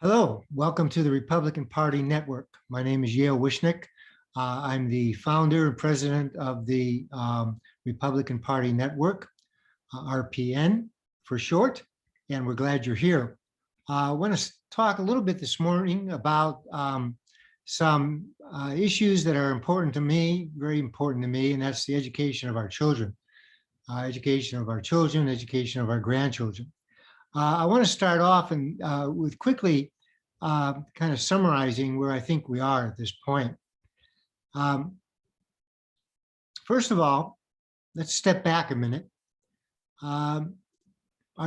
Hello, welcome to the Republican Party Network. My name is Yale Wishnick. I'm the founder and president of the Republican Party Network, RPN for short, and we're glad you're here. I want to talk a little bit this morning about some issues that are important to me, very important to me, and that's the education of our children, education of our grandchildren. I want to start off with quickly kind of summarizing where I think we are at this point. First of all, let's step back a minute. Are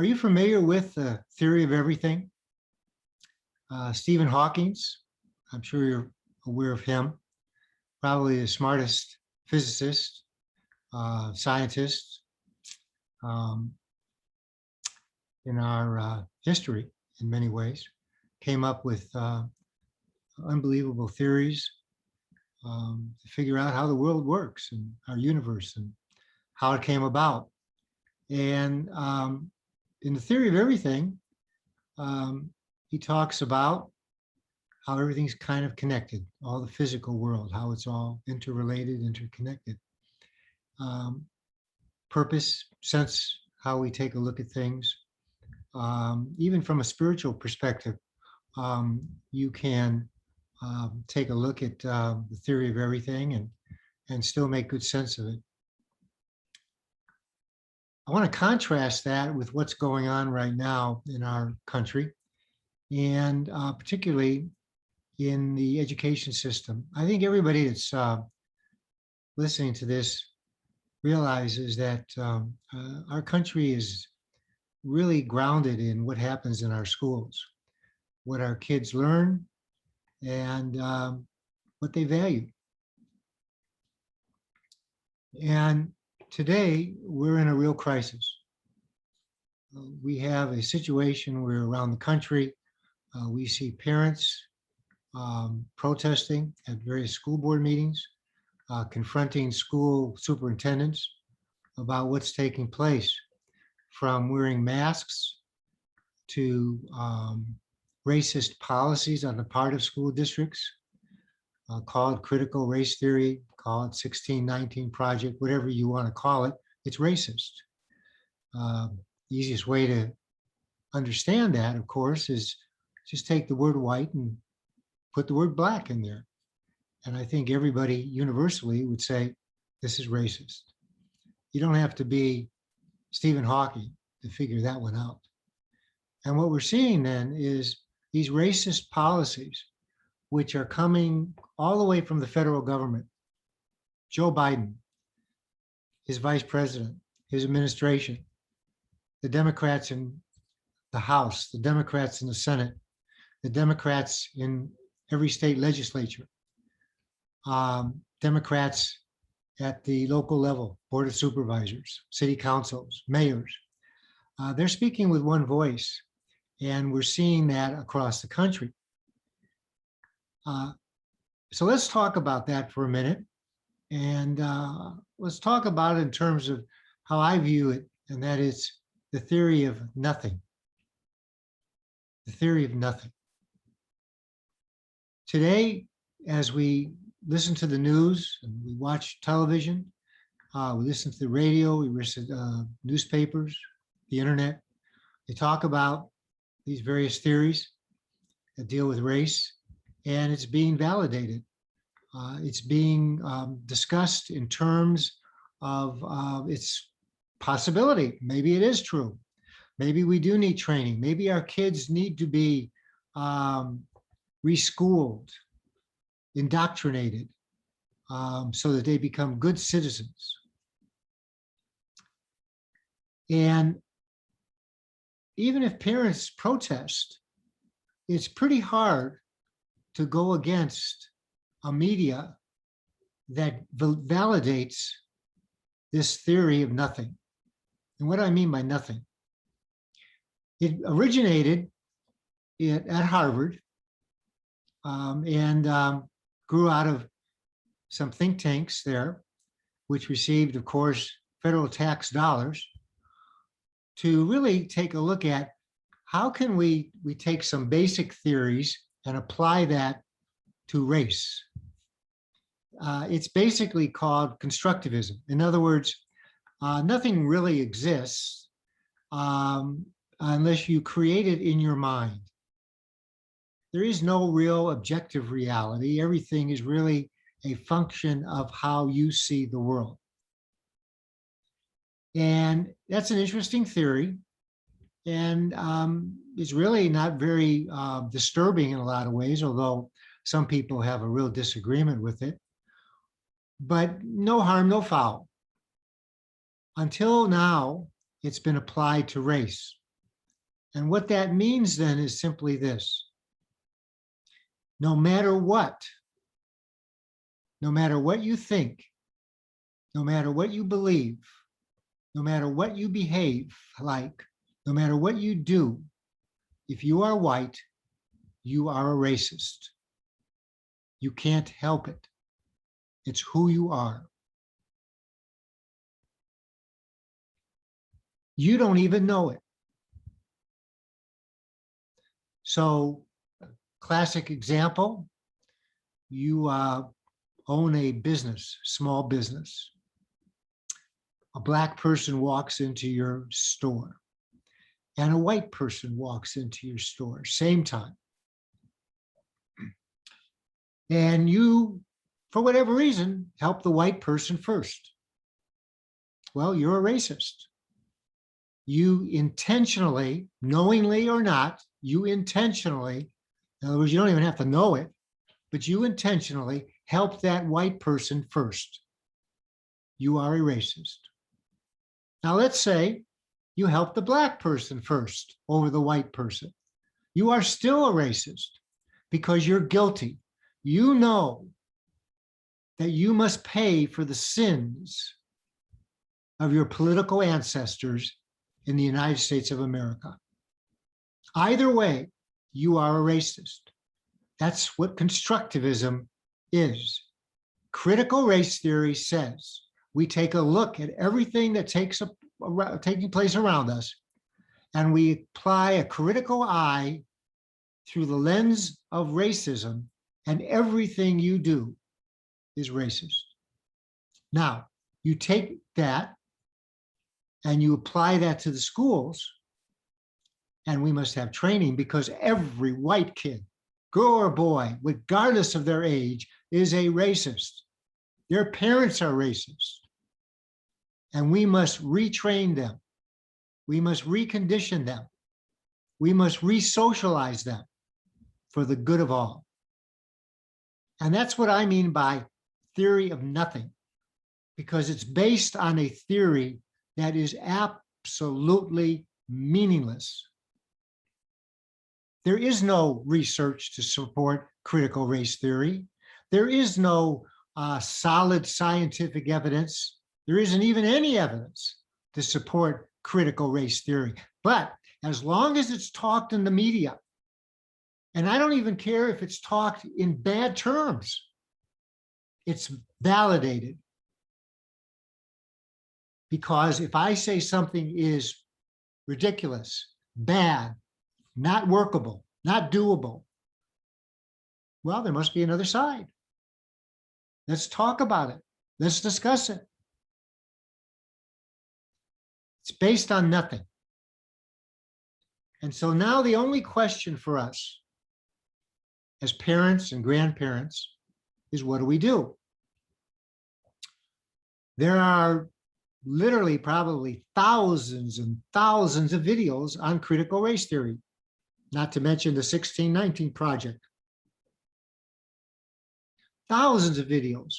you familiar with the theory of everything? Stephen Hawking's, I'm sure you're aware of him, probably the smartest physicist, scientist in our history in many ways. Came up with unbelievable theories to figure out how the world works and our universe and how it came about. And in the theory of everything, he talks about how everything's kind of connected, all the physical world, how it's all interrelated, interconnected. Purpose, sense, how we take a look at things. Even from a spiritual perspective, you can take a look at the theory of everything and still make good sense of it. I want to contrast that with what's going on right now in our country, and particularly in the education system. I think everybody that's listening to this realizes that our country is really grounded in what happens in our schools, what our kids learn, and what they value. And today, we're in a real crisis. We have a situation where around the country, we see parents protesting at various school board meetings, confronting school superintendents about what's taking place, from wearing masks to racist policies on the part of school districts, call it critical race theory, call it 1619 Project, whatever you want to call it, it's racist. The easiest way to understand that, of course, is just take the word white and put the word black in there. And I think everybody universally would say, this is racist. You don't have to be Stephen Hawking to figure that one out. And what we're seeing then is these racist policies, which are coming all the way from the federal government. Joe Biden, his vice president, his administration, the Democrats in the House, the Democrats in the Senate, the Democrats in every state legislature, Democrats at the local level, Board of Supervisors, city councils, mayors. They're speaking with one voice, and we're seeing that across the country. So let's talk about that for a minute, and let's talk about it in terms of how I view it, and that is the theory of nothing. The theory of nothing. Today, as we listen to the news and we watch television, we listen to the radio, we listen to newspapers, the internet, they talk about these various theories that deal with race, and it's being validated. It's being discussed in terms of its possibility. Maybe it is true. Maybe we do need training. Maybe our kids need to be reschooled, indoctrinated, so that they become good citizens. And even if parents protest, it's pretty hard to go against a media that validates this theory of nothing. And what do I mean by nothing? It originated at Harvard and grew out of some think tanks there, which received, of course, federal tax dollars to really take a look at how can we take some basic theories and apply that to race? It's basically called constructivism. In other words, nothing really exists unless you create it in your mind. There is no real objective reality. Everything is really a function of how you see the world. And that's an interesting theory. And it's really not very disturbing in a lot of ways, although some people have a real disagreement with it. But no harm, no foul. Until now, it's been applied to race. And what that means then is simply this. No matter what you think, no matter what you believe, no matter what you behave like, no matter what you do, if you are white, you are a racist. You can't help it. It's who you are. You don't even know it. So, classic example, you own a business, small business. A black person walks into your store and a white person walks into your store, same time. And you, for whatever reason, help the white person first. Well, you're a racist. You intentionally, knowingly or not, you intentionally, in other words, you don't even have to know it, but you intentionally help that white person first. You are a racist. Now, let's say you help the black person first over the white person. You are still a racist because you're guilty. You know that you must pay for the sins of your political ancestors in the United States of America. Either way, you are a racist. That's what constructivism is. Critical race theory says we take a look at everything that taking place around us, and we apply a critical eye through the lens of racism, and everything you do is racist. Now, you take that and you apply that to the schools, and we must have training because every white kid, girl or boy, regardless of their age, is a racist. Their parents are racist. And we must retrain them. We must recondition them. We must re-socialize them for the good of all. And that's what I mean by theory of nothing, because it's based on a theory that is absolutely meaningless. There is no research to support critical race theory. There is no solid scientific evidence. There isn't even any evidence to support critical race theory. But as long as it's talked in the media, and I don't even care if it's talked in bad terms, it's validated. Because if I say something is ridiculous, bad, not workable, not doable, well, there must be another side. Let's talk about it. Let's discuss it. It's based on nothing. And so now the only question for us as parents and grandparents is, what do we do? There are literally probably thousands and thousands of videos on critical race theory, not to mention the 1619 Project. Thousands of videos,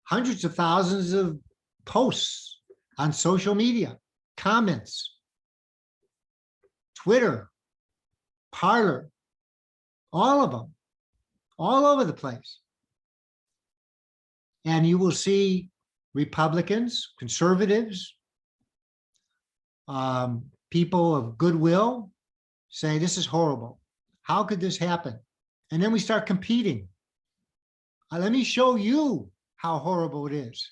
hundreds of thousands of posts on social media, comments, Twitter, Parler, all of them, all over the place. And you will see Republicans, conservatives, people of goodwill say, this is horrible. How could this happen? And then we start competing. Let me show you how horrible it is.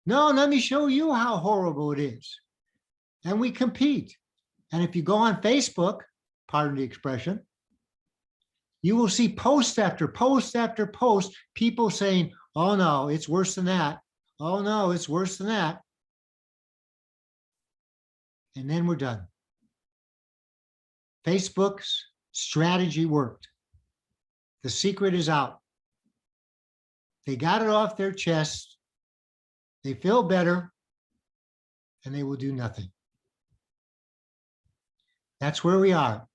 No, let me show you how horrible it is. And we compete. And if you go on Facebook, pardon the expression, you will see post after post after post, people saying, oh no, it's worse than that. Oh no, it's worse than that. And then we're done. Facebook's strategy worked. The secret is out. They got it off their chest. They feel better, and they will do nothing. That's where we are.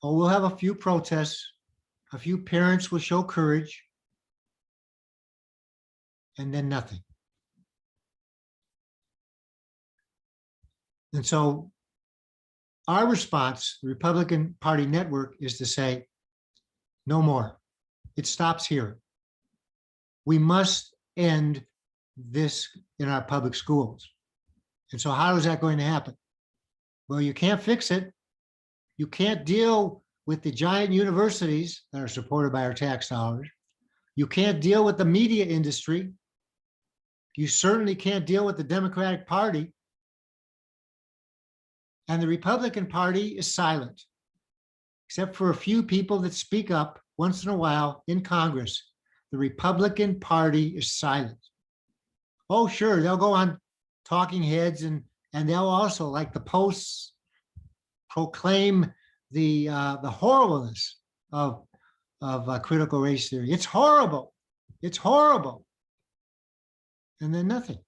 Oh, we'll have a few protests. A few parents will show courage, and then nothing. And so our response, the Republican Party network, is to say, no more. It stops here. We must end this in our public schools. And so how is that going to happen? Well, you can't fix it. You can't deal with the giant universities that are supported by our tax dollars. You can't deal with the media industry. You certainly can't deal with the Democratic Party. And the Republican Party is silent, except for a few people that speak up once in a while in Congress. The Republican Party is silent. Oh, sure, they'll go on talking heads and they'll also, like the posts, proclaim the horribleness of critical race theory. It's horrible. It's horrible. And then nothing.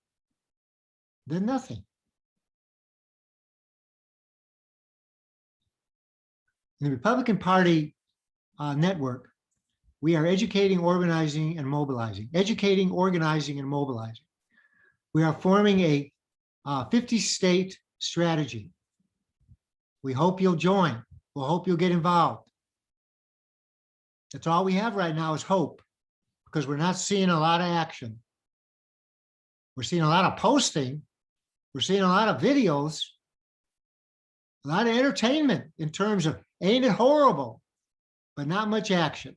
Then nothing. In the Republican Party network, we are educating, organizing, and mobilizing. Educating, organizing, and mobilizing. We are forming a 50-state strategy. We hope you'll join. We'll hope you'll get involved. That's all we have right now is hope, because we're not seeing a lot of action. We're seeing a lot of posting. We're seeing a lot of videos, a lot of entertainment in terms of, ain't it horrible, but not much action.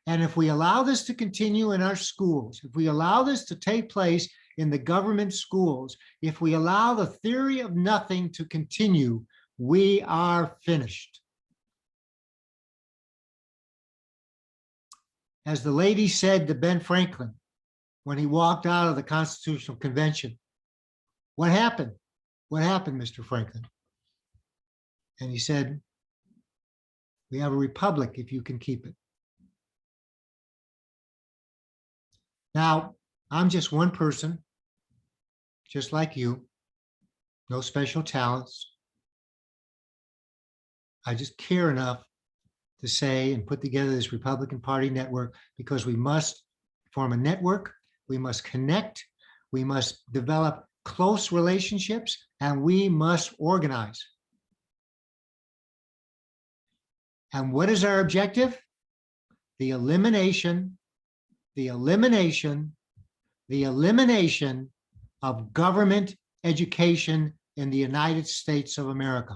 And if we allow this to continue in our schools, if we allow this to take place in the government schools, if we allow the theory of nothing to continue, we are finished. As the lady said to Ben Franklin when he walked out of the Constitutional Convention, what happened? What happened, Mr. Franklin? And he said, we have a republic if you can keep it. Now, I'm just one person, just like you, no special talents. I just care enough to say and put together this Republican Party network because we must form a network, we must connect, we must develop close relationships, and we must organize. And what is our objective? The elimination of government education in the United States of America.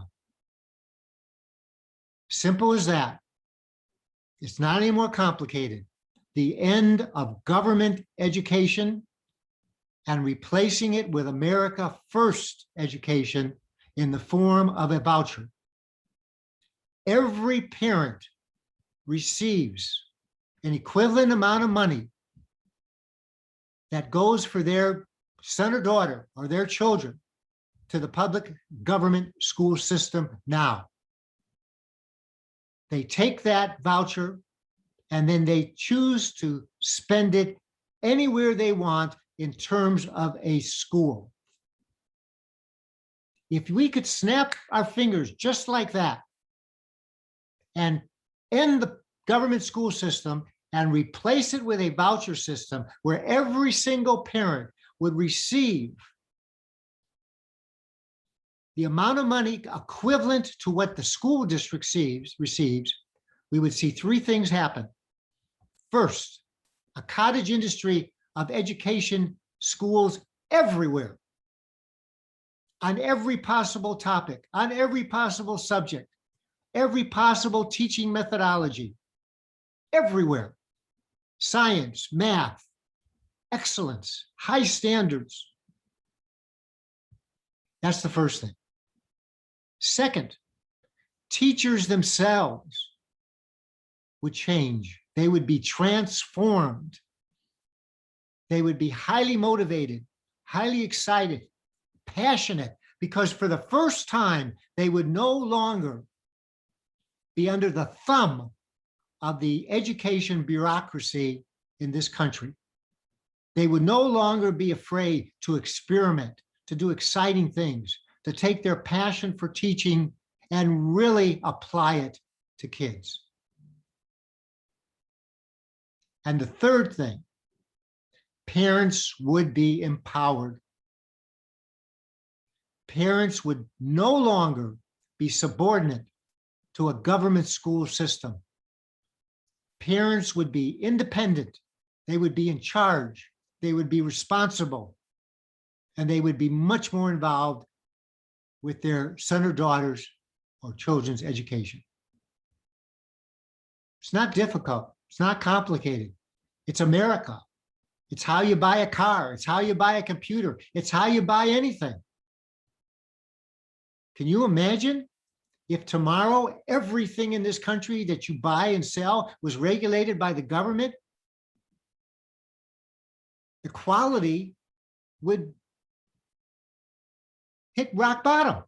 Simple as that. It's not any more complicated. The end of government education and replacing it with America First education in the form of a voucher. Every parent receives an equivalent amount of money that goes for their son or daughter or their children to the public government school system now. They take that voucher and then they choose to spend it anywhere they want in terms of a school. If we could snap our fingers just like that and end the government school system and replace it with a voucher system where every single parent would receive the amount of money equivalent to what the school district receives, we would see three things happen. First, a cottage industry of education schools everywhere, on every possible topic, on every possible subject, every possible teaching methodology, everywhere. Science, math, excellence, high standards. That's the first thing. Second, teachers themselves would change. They would be transformed. They would be highly motivated, highly excited, passionate, because for the first time, they would no longer be under the thumb of the education bureaucracy in this country. They would no longer be afraid to experiment, to do exciting things, to take their passion for teaching and really apply it to kids. And the third thing, parents would be empowered. Parents would no longer be subordinate to a government school system. Parents would be independent. They would be in charge. They would be responsible. And they would be much more involved with their son or daughters or children's education. It's not difficult. It's not complicated. It's America. It's how you buy a car. It's how you buy a computer. It's how you buy anything. Can you imagine if tomorrow everything in this country that you buy and sell was regulated by the government? The quality would hit rock bottom.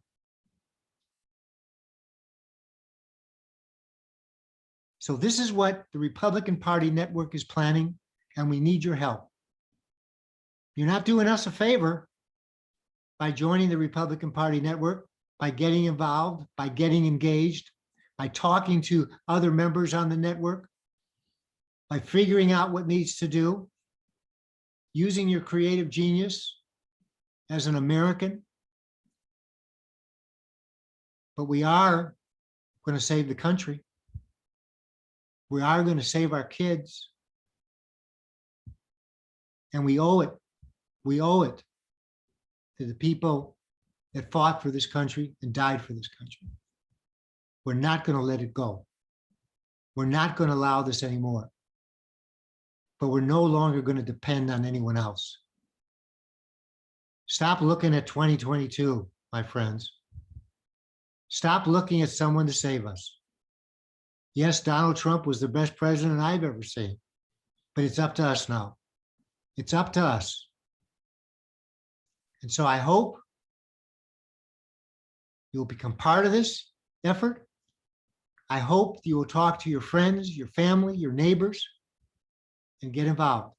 So this is what the Republican Party network is planning, and we need your help. You're not doing us a favor by joining the Republican Party network, by getting involved, by getting engaged, by talking to other members on the network, by figuring out what needs to do, using your creative genius as an American. But we are going to save the country. We are going to save our kids. And we owe it. We owe it to the people that fought for this country and died for this country. We're not going to let it go. We're not going to allow this anymore. But we're no longer going to depend on anyone else. Stop looking at 2022, my friends. Stop looking at someone to save us. Yes, Donald Trump was the best president I've ever seen, but it's up to us now. It's up to us. And so I hope you'll become part of this effort. I hope you will talk to your friends, your family, your neighbors, and get involved.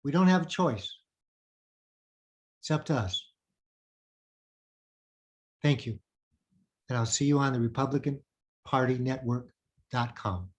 We don't have a choice. It's up to us. Thank you. And I'll see you on the RepublicanPartyNetwork.com.